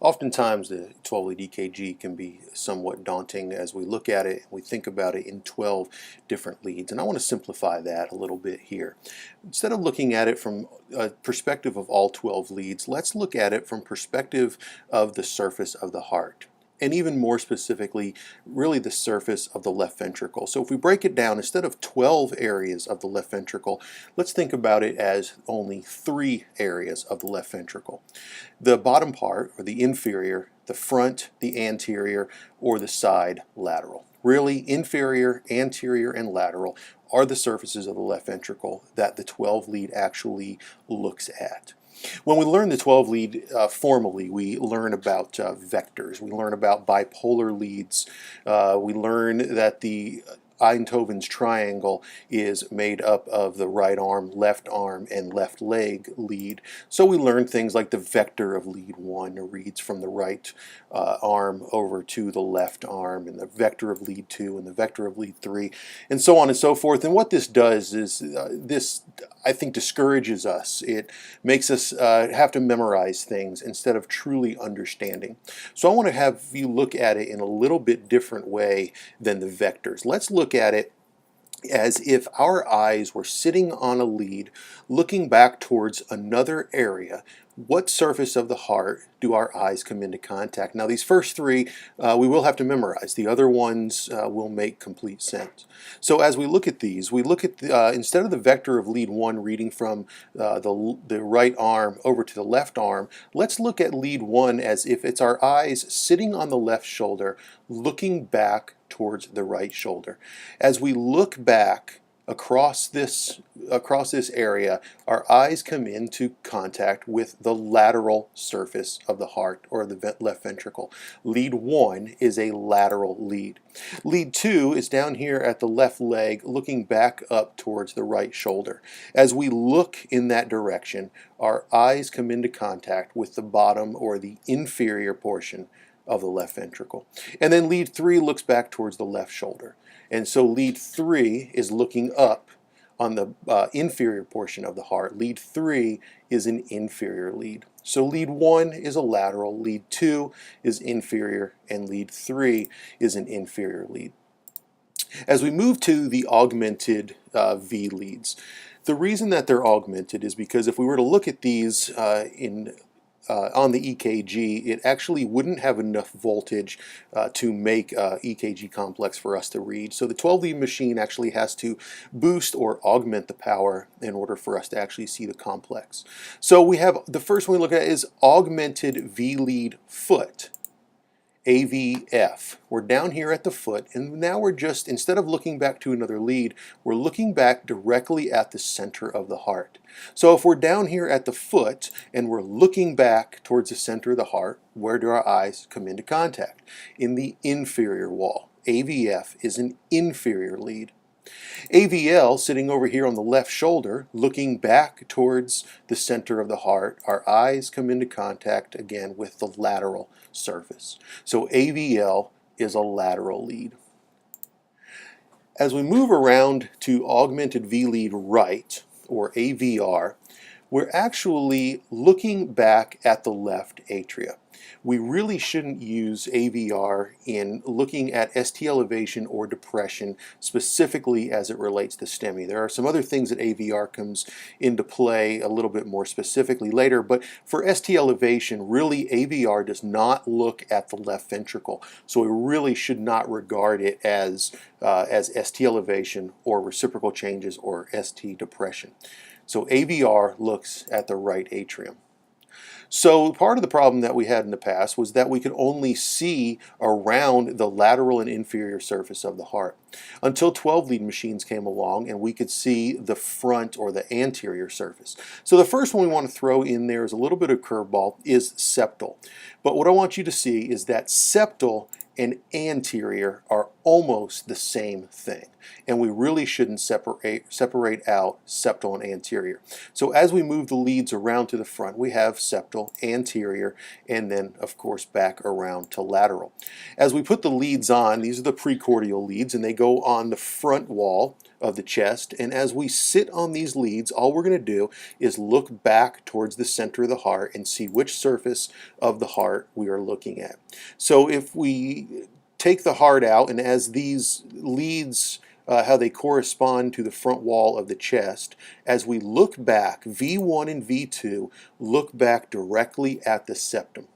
Oftentimes the 12-lead EKG can be somewhat daunting as we look at it, we think about it in 12 different leads, and I want to simplify that a little bit here. Instead of looking at it from a perspective of all 12 leads, let's look at it from perspective of the surface of the heart. And even more specifically, really the surface of the left ventricle. So if we break it down, instead of 12 areas of the left ventricle, let's think about it as only 3 areas of the left ventricle. The bottom part, or the inferior, the front, the anterior, or the side lateral. Really, inferior, anterior, and lateral are the surfaces of the left ventricle that the 12 lead actually looks at. When we learn the 12 lead formally, we learn about vectors, we learn about bipolar leads, we learn that the Einthoven's triangle is made up of the right arm, and left leg lead. So we learn things like the vector of lead 1 reads from the right arm over to the left arm, and the vector of lead 2 and the vector of lead 3, and so on and so forth. And what this does is this, I think, discourages us. It makes us have to memorize things instead of truly understanding. So I want to have you look at it in a little bit different way than the vectors. Let's look at it as if our eyes were sitting on a lead looking back towards another area. What surface of the heart do our eyes come into contact? Now these first 3 we will have to memorize. The other ones will make complete sense. So as we look at these, we look at instead of the vector of lead 1 reading from the right arm over to the left arm, let's look at lead 1 as if it's our eyes sitting on the left shoulder looking back towards the right shoulder. As we look back across this area, our eyes come into contact with the lateral surface of the heart, or the left ventricle. Lead 1 is a lateral lead. Lead 2 is down here at the left leg looking back up towards the right shoulder. As we look in that direction, our eyes come into contact with the bottom, or the inferior portion of the left ventricle. And then lead 3 looks back towards the left shoulder. And so lead 3 is looking up on the inferior portion of the heart. Lead 3 is an inferior lead. So lead 1 is a lateral, lead 2 is inferior, and lead 3 is an inferior lead. As we move to the augmented V leads, the reason that they're augmented is because if we were to look at these on the EKG, it actually wouldn't have enough voltage to make EKG complex for us to read. So the 12-lead machine actually has to boost or augment the power in order for us to actually see the complex. So we have, the first one we look at is augmented V lead foot. AVF. We're down here at the foot, and now we're just, instead of looking back to another lead, we're looking back directly at the center of the heart. So if we're down here at the foot and we're looking back towards the center of the heart, where do our eyes come into contact? In the inferior wall. AVF is an inferior lead. AVL, sitting over here on the left shoulder, looking back towards the center of the heart, our eyes come into contact again with the lateral surface. So AVL is a lateral lead. As we move around to augmented V lead right, or AVR, we're actually looking back at the left atria. We really shouldn't use AVR in looking at ST elevation or depression specifically as it relates to STEMI. There are some other things that AVR comes into play a little bit more specifically later, but for ST elevation, really AVR does not look at the left ventricle, so we really should not regard it as ST elevation or reciprocal changes or ST depression. So AVR looks at the right atrium. So part of the problem that we had in the past was that we could only see around the lateral and inferior surface of the heart until 12-lead machines came along and we could see the front or the anterior surface. So the first one we want to throw in there is a little bit of curveball is septal. But what I want you to see is that septal and anterior are almost the same thing, and we really shouldn't separate out septal and anterior. So as we move the leads around to the front, we have septal, anterior, and then of course back around to lateral. As we put the leads on, these are the precordial leads, and they go go on the front wall of the chest, and as we sit on these leads, all we're going to do is look back towards the center of the heart and see which surface of the heart we are looking at. So if we take the heart out, and as these leads how they correspond to the front wall of the chest, as we look back, V1 and V2 look back directly at the septum.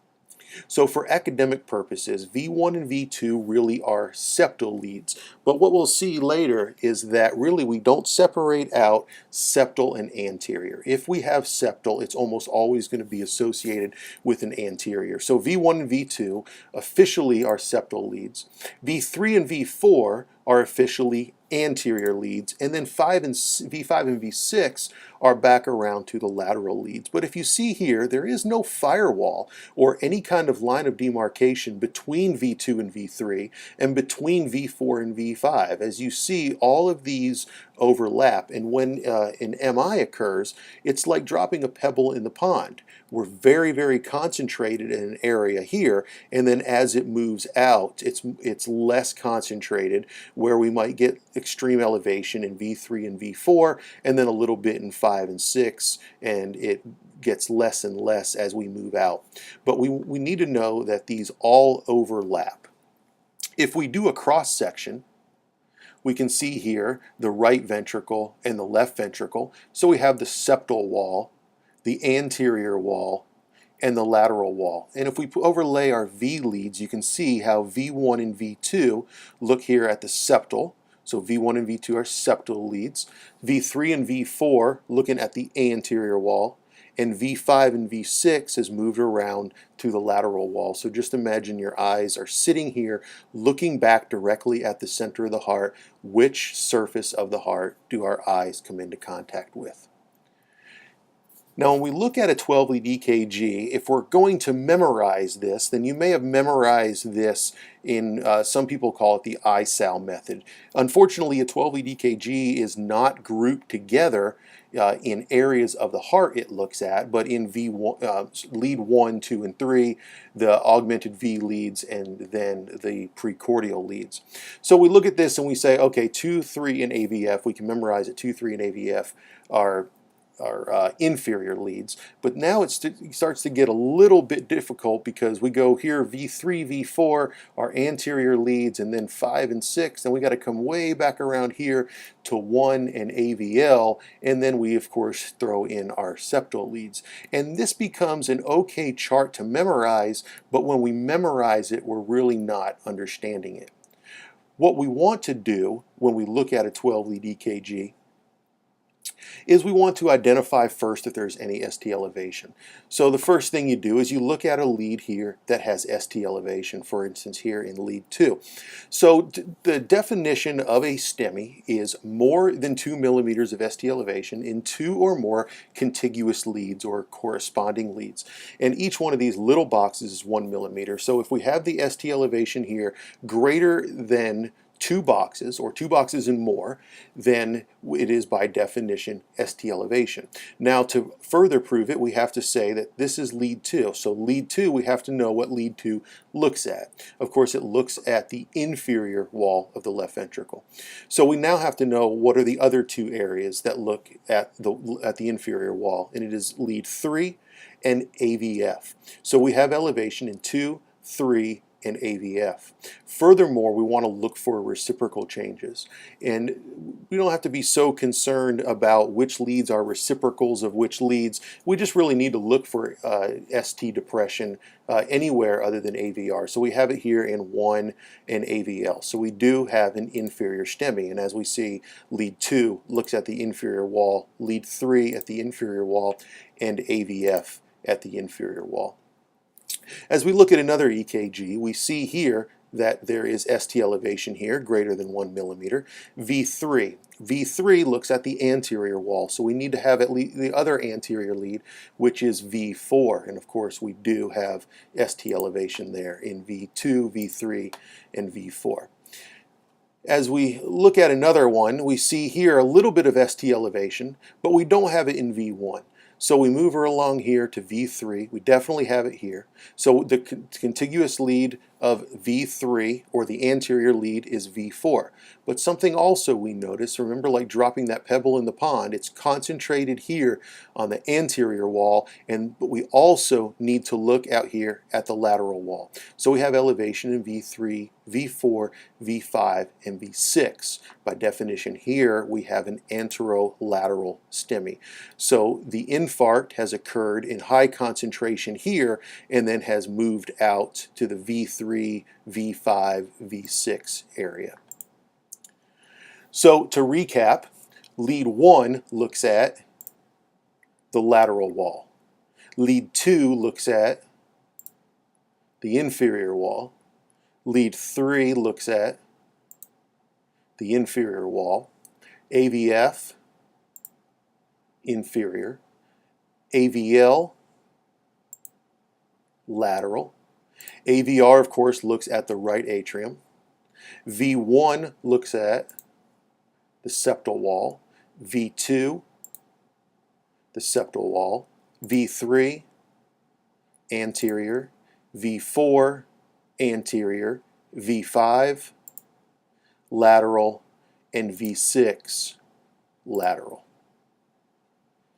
So for academic purposes, V1 and V2 really are septal leads. But what we'll see later is that really we don't separate out septal and anterior. If we have septal, it's almost always going to be associated with an anterior. So V1 and V2 officially are septal leads. V3 and V4 are officially anterior leads, and then V5 and V6 are back around to the lateral leads. But if you see here, there is no firewall or any kind of line of demarcation between V2 and V3 and between V4 and V5. As you see, all of these overlap, and when an MI occurs, it's like dropping a pebble in the pond. We're very, very concentrated in an area here, and then as it moves out, it's less concentrated, where we might get extreme elevation in V3 and V4, and then a little bit in 5 and 6, and it gets less and less as we move out. But we need to know that these all overlap. If we do a cross section, we can see here the right ventricle and the left ventricle. So we have the septal wall, the anterior wall, and the lateral wall. And if we overlay our V leads, you can see how V1 and V2 look here at the septal. So V1 and V2 are septal leads. V3 and V4 looking at the anterior wall. And V5 and V6 has moved around to the lateral wall. So just imagine your eyes are sitting here looking back directly at the center of the heart. Which surface of the heart do our eyes come into contact with? Now, when we look at a 12-lead EKG, if we're going to memorize this, then you may have memorized this in, some people call it the ISAL method. Unfortunately, a 12-lead EKG is not grouped together in areas of the heart it looks at, but in lead 1, 2, and 3, the Augmented V Leads, and then the Precordial Leads. So we look at this and we say, okay, 2, 3, and AVF, we can memorize it. 2, 3, and AVF are inferior leads, but now it starts to get a little bit difficult, because we go here V3, V4 are anterior leads, and then 5 and 6, and we got to come way back around here to 1 and AVL, and then we of course throw in our septal leads. And this becomes an okay chart to memorize, but when we memorize it, we're really not understanding it. What we want to do when we look at a 12-lead EKG is we want to identify first if there's any ST elevation. So the first thing you do is you look at a lead here that has ST elevation, for instance here in lead 2. So the definition of a STEMI is more than 2 millimeters of ST elevation in 2 or more contiguous leads or corresponding leads. And each one of these little boxes is 1 millimeter. So if we have the ST elevation here greater than 2 boxes, or 2 boxes and more, then it is by definition ST elevation. Now, to further prove it, we have to say that this is lead 2. So lead 2, we have to know what lead 2 looks at. Of course, it looks at the inferior wall of the left ventricle. So we now have to know what are the other 2 areas that look at the inferior wall, and it is lead 3 and AVF. So we have elevation in 2, 3, and AVF. Furthermore, we want to look for reciprocal changes. And we don't have to be so concerned about which leads are reciprocals of which leads. We just really need to look for ST depression anywhere other than AVR. So we have it here in 1 and AVL. So we do have an inferior STEMI. And as we see, lead 2 looks at the inferior wall, lead 3 at the inferior wall, and AVF at the inferior wall. As we look at another EKG, we see here that there is ST elevation here greater than 1 millimeter. V3. V3 looks at the anterior wall, so we need to have at least the other anterior lead, which is V4. And of course, we do have ST elevation there in V2, V3, and V4. As we look at another one, we see here a little bit of ST elevation, but we don't have it in V1. So we move her along here to V3. We definitely have it here. So the contiguous lead of V3, or the anterior lead, is V4. But something also we notice, remember, like dropping that pebble in the pond, it's concentrated here on the anterior wall, but we also need to look out here at the lateral wall. So we have elevation in V3, V4, V5, and V6. By definition here, we have an anterolateral STEMI. So the infarct has occurred in high concentration here and then has moved out to the V3, V5, V6 area. So to recap, lead 1 looks at the lateral wall. Lead 2 looks at the inferior wall. Lead 3 looks at the inferior wall. AVF, inferior. AVL, lateral. AVR, of course, looks at the right atrium. V1 looks at the septal wall. V2, the septal wall. V3, anterior. V4, anterior. V5, lateral. And V6, lateral.